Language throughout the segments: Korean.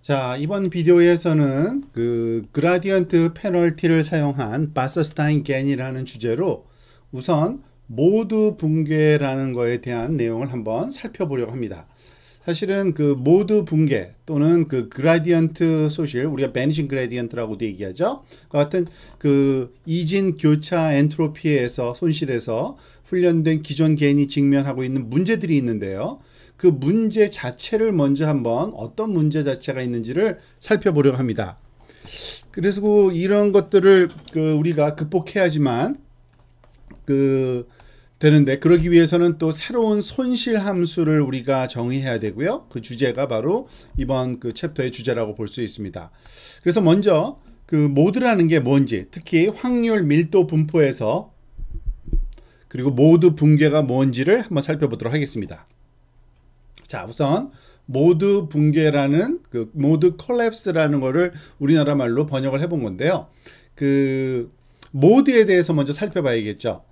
자, 이번 비디오에서는 그 그라디언트 페널티를 사용한 바서스타인 겐이라는 주제로 우선 모드 붕괴라는 거에 대한 내용을 한번 살펴보려고 합니다. 사실은 그 모드 붕괴 또는 그 그라디언트 소실, 우리가 베니싱 그라디언트라고도 얘기하죠. 그 같은 그 이진 교차 엔트로피에서 손실에서 훈련된 기존 겐이 직면하고 있는 문제들이 있는데요. 그 문제 자체를 먼저 한번 어떤 문제 자체가 있는지를 살펴보려고 합니다. 그래서 이런 것들을 우리가 극복해야지만 되는데, 그러기 위해서는 또 새로운 손실 함수를 우리가 정의해야 되고요. 그 주제가 바로 이번 그 챕터의 주제라고 볼 수 있습니다. 그래서 먼저 그 모드라는 게 뭔지, 특히 확률 밀도 분포에서 그리고 모드 붕괴가 뭔지를 한번 살펴보도록 하겠습니다. 자, 우선 모드 붕괴라는 그 모드 콜랩스라는 거를 우리나라 말로 번역을 해본 건데요. 그 모드에 대해서 먼저 살펴봐야겠죠.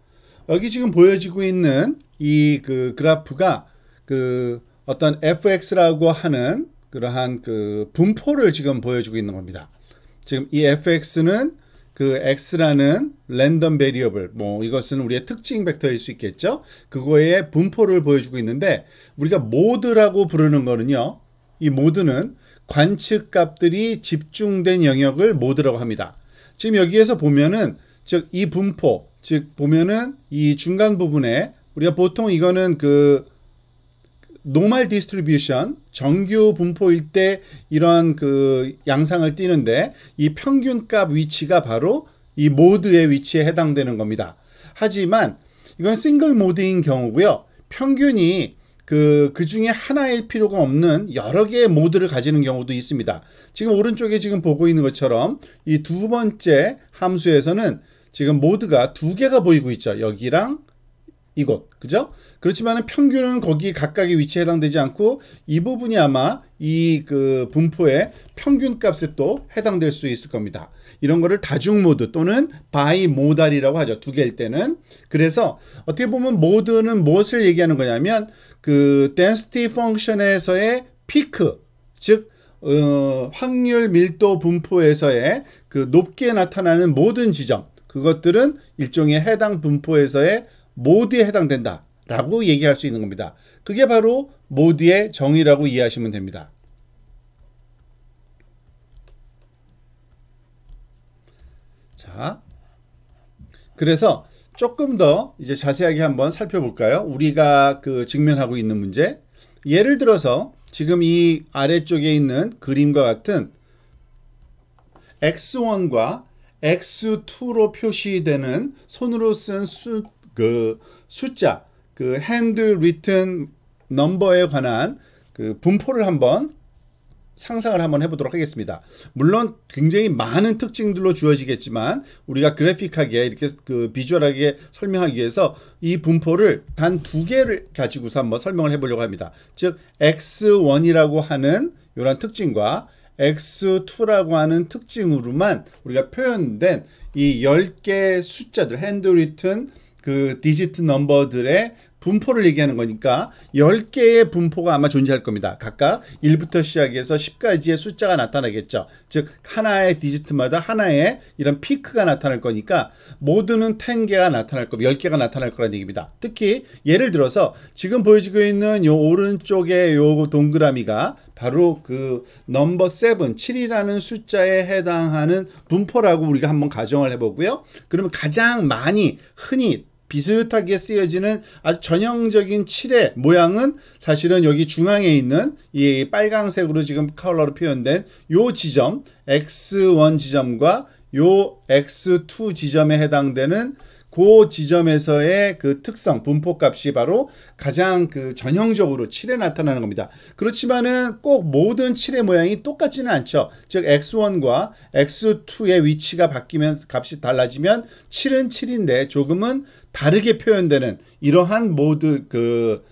여기 지금 보여지고 있는 이 그 그래프가 그 어떤 fx라고 하는 그러한 그 분포를 지금 보여주고 있는 겁니다. 지금 이 fx는 그 x라는 랜덤 베리어블, 뭐 이것은 우리의 특징 벡터일 수 있겠죠. 그거의 분포를 보여주고 있는데, 우리가 모드라고 부르는 거는요, 이 모드는 관측 값들이 집중된 영역을 모드라고 합니다. 지금 여기에서 보면은 즉 이 분포, 즉 보면은 이 중간 부분에 우리가 보통 이거는 그 노멀 디스트리뷰션, 정규 분포일 때 이런 그 양상을 띠는데, 이 평균값 위치가 바로 이 모드의 위치에 해당되는 겁니다. 하지만 이건 싱글 모드인 경우고요. 평균이 그 중에 하나일 필요가 없는 여러 개의 모드를 가지는 경우도 있습니다. 지금 오른쪽에 지금 보고 있는 것처럼 이 두 번째 함수에서는 지금 모드가 두 개가 보이고 있죠. 여기랑 이곳, 그죠? 그렇지만 평균은 거기 각각의 위치에 해당되지 않고, 이 부분이 아마 이 그 분포의 평균 값에 또 해당될 수 있을 겁니다. 이런 거를 다중 모드 또는 바이 모달이라고 하죠. 두 개일 때는. 그래서 어떻게 보면 모드는 무엇을 얘기하는 거냐면 그 density function에서의 피크, 즉 확률 밀도 분포에서의 그 높게 나타나는 모든 지점, 그것들은 일종의 해당 분포에서의 모드에 해당된다 라고 얘기할 수 있는 겁니다. 그게 바로 모드의 정의라고 이해하시면 됩니다. 자, 그래서 조금 더 이제 자세하게 한번 살펴볼까요? 우리가 그 직면하고 있는 문제, 예를 들어서 지금 이 아래쪽에 있는 그림과 같은 x1과 x2로 표시되는 손으로 쓴 숫자, 그 hand written number에 관한 그 분포를 한번 상상을 한번 해보도록 하겠습니다. 물론 굉장히 많은 특징들로 주어지겠지만 우리가 그래픽하게 이렇게 그 비주얼하게 설명하기 위해서 이 분포를 단 두 개를 가지고서 한번 설명을 해보려고 합니다. 즉 x1이라고 하는 이런 특징과 x2라고 하는 특징으로만 우리가 표현된 이 10개 숫자들, 핸드리튼 그 디지트 넘버들의 분포를 얘기하는 거니까 10개의 분포가 아마 존재할 겁니다. 각각 1부터 시작해서 10까지의 숫자가 나타나겠죠. 즉 하나의 디지트마다 하나의 이런 피크가 나타날 거니까 모드는 10개가 나타날 거고 10개가 나타날 거라는 얘기입니다. 특히 예를 들어서 지금 보여지고 있는 요 오른쪽에 요 동그라미가 바로 그 넘버 7, 7이라는 숫자에 해당하는 분포라고 우리가 한번 가정을 해보고요. 그러면 가장 많이 흔히 비슷하게 쓰여지는 아주 전형적인 7의 모양은 사실은 여기 중앙에 있는 이 빨강색으로 지금 컬러로 표현된 요 지점, x1 지점과 요 x2 지점에 해당되는 그 지점에서의 그 특성, 분포 값이 바로 가장 그 전형적으로 7에 나타나는 겁니다. 그렇지만은 꼭 모든 7의 모양이 똑같지는 않죠. 즉 x1과 x2의 위치가 바뀌면 값이 달라지면 7은 7인데 조금은 다르게 표현되는 이러한 모드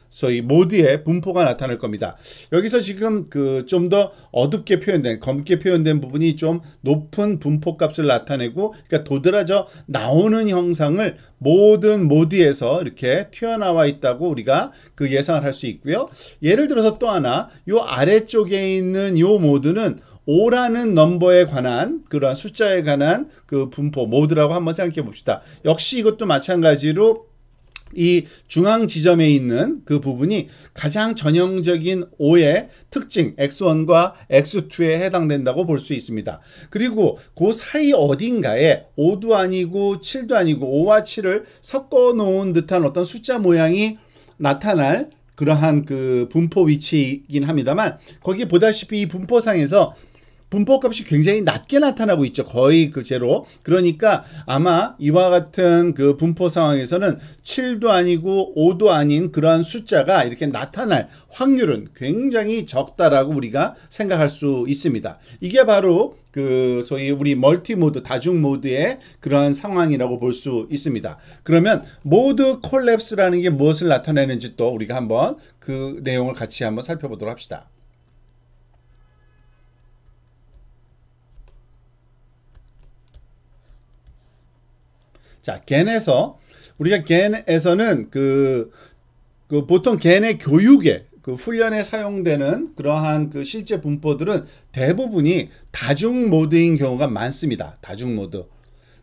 소위 모드의 분포가 나타날 겁니다. 여기서 지금 그 좀 더 어둡게 표현된, 검게 표현된 부분이 좀 높은 분포 값을 나타내고, 그러니까 도드라져 나오는 형상을 모든 모드에서 이렇게 튀어나와 있다고 우리가 그 예상을 할 수 있고요. 예를 들어서 또 하나, 요 아래쪽에 있는 요 모드는 5라는 넘버에 관한 그런 숫자에 관한 그 분포 모드라고 한번 생각해 봅시다. 역시 이것도 마찬가지로 이 중앙 지점에 있는 그 부분이 가장 전형적인 5의 특징 x1과 x2에 해당된다고 볼 수 있습니다. 그리고 그 사이 어딘가에 5도 아니고 7도 아니고 5와 7을 섞어 놓은 듯한 어떤 숫자 모양이 나타날 그러한 그 분포 위치이긴 합니다만, 거기 보다시피 이 분포상에서 분포값이 굉장히 낮게 나타나고 있죠. 거의 그 제로. 그러니까 아마 이와 같은 그 분포 상황에서는 7도 아니고 5도 아닌 그러한 숫자가 이렇게 나타날 확률은 굉장히 적다라고 우리가 생각할 수 있습니다. 이게 바로 그 소위 우리 멀티 모드, 다중 모드의 그러한 상황이라고 볼 수 있습니다. 그러면 모드 콜랩스라는 게 무엇을 나타내는지 또 우리가 한번 그 내용을 같이 한번 살펴보도록 합시다. 자, 겐에서 우리가 겐에서는 그 보통 겐의 교육에 그 훈련에 사용되는 그러한 그 실제 분포들은 대부분이 다중 모드인 경우가 많습니다. 다중 모드.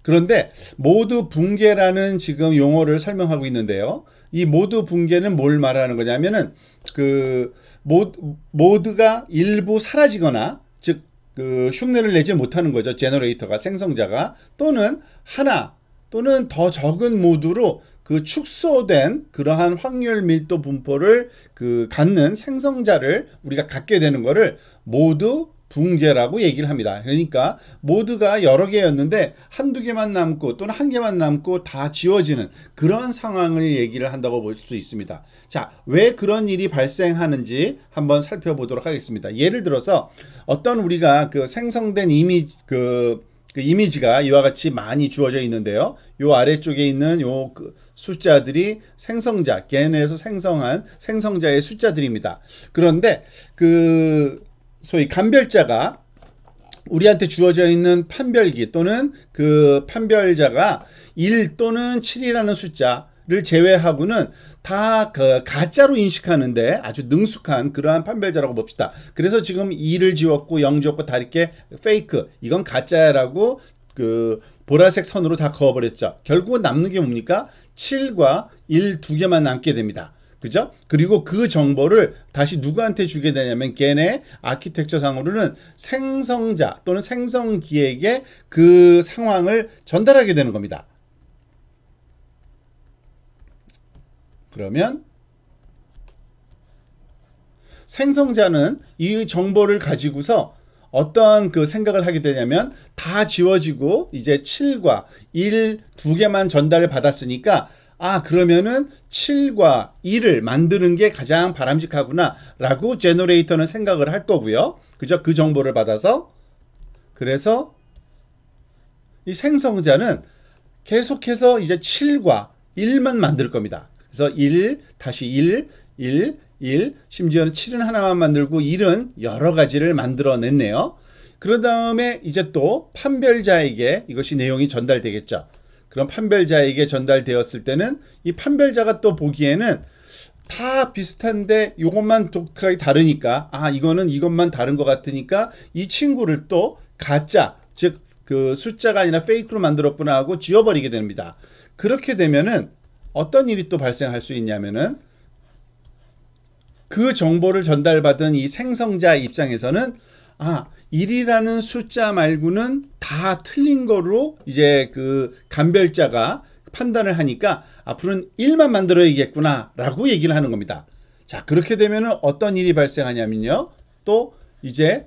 그런데 모드 붕괴라는 지금 용어를 설명하고 있는데요. 이 모드 붕괴는 뭘 말하는 거냐면은 그 모드가 일부 사라지거나, 즉 그 흉내를 내지 못하는 거죠. 제너레이터가, 생성자가, 또는 하나 또는 더 적은 모드로 그 축소된 그러한 확률 밀도 분포를 그 갖는 생성자를 우리가 갖게 되는 거를 모드 붕괴라고 얘기를 합니다. 그러니까 모드가 여러 개였는데 한두 개만 남고 또는 한 개만 남고 다 지워지는 그런 상황을 얘기를 한다고 볼 수 있습니다. 자, 왜 그런 일이 발생하는지 한번 살펴보도록 하겠습니다. 예를 들어서 어떤 우리가 그 생성된 이미지 그 이미지가 이와 같이 많이 주어져 있는데요. 요 아래쪽에 있는 요 그 숫자들이 생성자, 겐에서 생성한 생성자의 숫자들입니다. 그런데 그 소위 감별자가 우리한테 주어져 있는 판별기 또는 그 판별자가 1 또는 7이라는 숫자를 제외하고는 다 그 가짜로 인식하는데 아주 능숙한 그러한 판별자라고 봅시다. 그래서 지금 2를 지웠고 0 지웠고 다 이렇게 페이크, 이건 가짜라고 그 보라색 선으로 다 그어버렸죠. 결국은 남는 게 뭡니까? 7과 1 두 개만 남게 됩니다. 그죠? 그리고 그 정보를 다시 누구한테 주게 되냐면 겐의 아키텍처 상으로는 생성자 또는 생성기에게 그 상황을 전달하게 되는 겁니다. 그러면 생성자는 이 정보를 가지고서 어떤 그 생각을 하게 되냐면 다 지워지고 이제 7과 1 두 개만 전달을 받았으니까, 아, 그러면은 7과 1을 만드는 게 가장 바람직하구나 라고 제너레이터는 생각을 할 거고요. 그죠? 그 정보를 받아서. 그래서 이 생성자는 계속해서 이제 7과 1만 만들 겁니다. 그래서 1, 다시 1, 1, 1, 심지어는 7은 하나만 만들고 1은 여러 가지를 만들어냈네요. 그런 다음에 이제 또 판별자에게 이것이 내용이 전달되겠죠. 그럼 판별자에게 전달되었을 때는 이 판별자가 또 보기에는 다 비슷한데 이것만 독특하게 다르니까, 아, 이거는 이것만 다른 것 같으니까 이 친구를 또 가짜, 즉 그 숫자가 아니라 페이크로 만들었구나 하고 지워버리게 됩니다. 그렇게 되면은 어떤 일이 또 발생할 수 있냐면은 그 정보를 전달받은 이 생성자 입장에서는, 아, 1이라는 숫자 말고는 다 틀린 거로 이제 그 감별자가 판단을 하니까 앞으로는 1만 만들어야겠구나 라고 얘기를 하는 겁니다. 자, 그렇게 되면 어떤 일이 발생하냐면요, 또 이제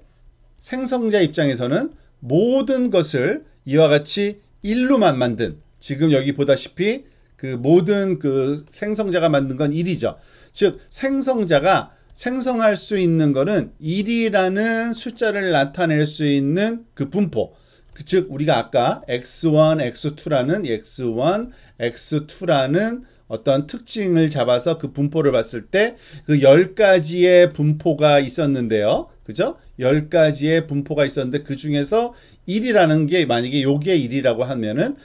생성자 입장에서는 모든 것을 이와 같이 1로만 만든, 지금 여기 보다시피 그 모든 그 생성자가 만든 건 1이죠. 즉 생성자가 생성할 수 있는 거는 1이라는 숫자를 나타낼 수 있는 그 분포, 즉 우리가 아까 x1, x2라는 x1, x2라는 어떤 특징을 잡아서 그 분포를 봤을 때 그 10가지의 분포가 있었는데요. 그죠? 10가지의 분포가 있었는데 그 중에서 1이라는 게 만약에 요게 1이라고 하면은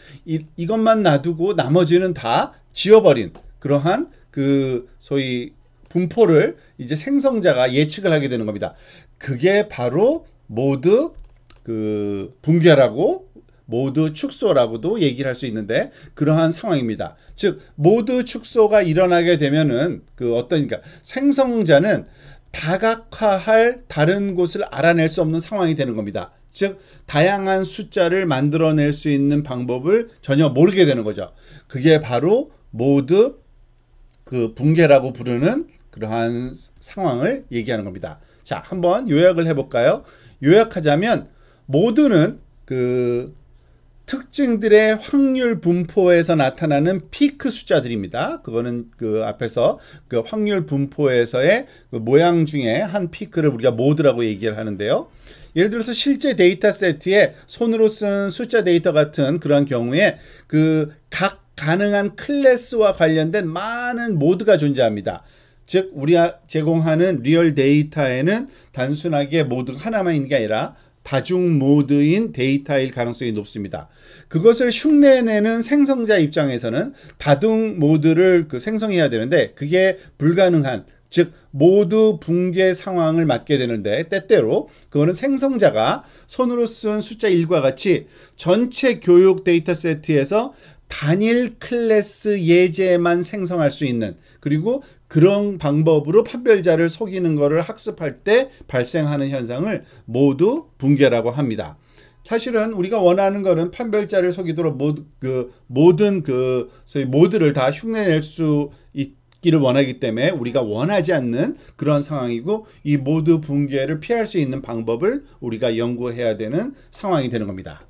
이것만 놔두고 나머지는 다 지워버린 그러한 그 소위 분포를 이제 생성자가 예측을 하게 되는 겁니다. 그게 바로 모드 그 붕괴라고, 모드 축소라고도 얘기를 할 수 있는데 그러한 상황입니다. 즉 모드 축소가 일어나게 되면은 그 어떤, 그러니까 생성자는 다각화할 다른 곳을 알아낼 수 없는 상황이 되는 겁니다. 즉 다양한 숫자를 만들어낼 수 있는 방법을 전혀 모르게 되는 거죠. 그게 바로 모드 그 붕괴라고 부르는 그러한 상황을 얘기하는 겁니다. 자, 한번 요약을 해볼까요? 요약하자면 모드는 그 특징들의 확률 분포에서 나타나는 피크 숫자들입니다. 그거는 그 앞에서 그 확률 분포에서의 그 모양 중에 한 피크를 우리가 모드라고 얘기를 하는데요. 예를 들어서 실제 데이터 세트에 손으로 쓴 숫자 데이터 같은 그런 경우에 그 각 가능한 클래스와 관련된 많은 모드가 존재합니다. 즉 우리가 제공하는 리얼 데이터에는 단순하게 모드가 하나만 있는 게 아니라 다중 모드인 데이터일 가능성이 높습니다. 그것을 흉내내는 생성자 입장에서는 다중 모드를 그 생성해야 되는데 그게 불가능한, 즉 모드 붕괴 상황을 맞게 되는데 때때로 그거는 생성자가 손으로 쓴 숫자 1과 같이 전체 교육 데이터 세트에서 단일 클래스 예제만 생성할 수 있는, 그리고 그런 방법으로 판별자를 속이는 것을 학습할 때 발생하는 현상을 모두 붕괴라고 합니다. 사실은 우리가 원하는 거는 판별자를 속이도록 모든 소위 모드를 다 흉내낼 수 있기를 원하기 때문에 우리가 원하지 않는 그런 상황이고, 이 모드 붕괴를 피할 수 있는 방법을 우리가 연구해야 되는 상황이 되는 겁니다.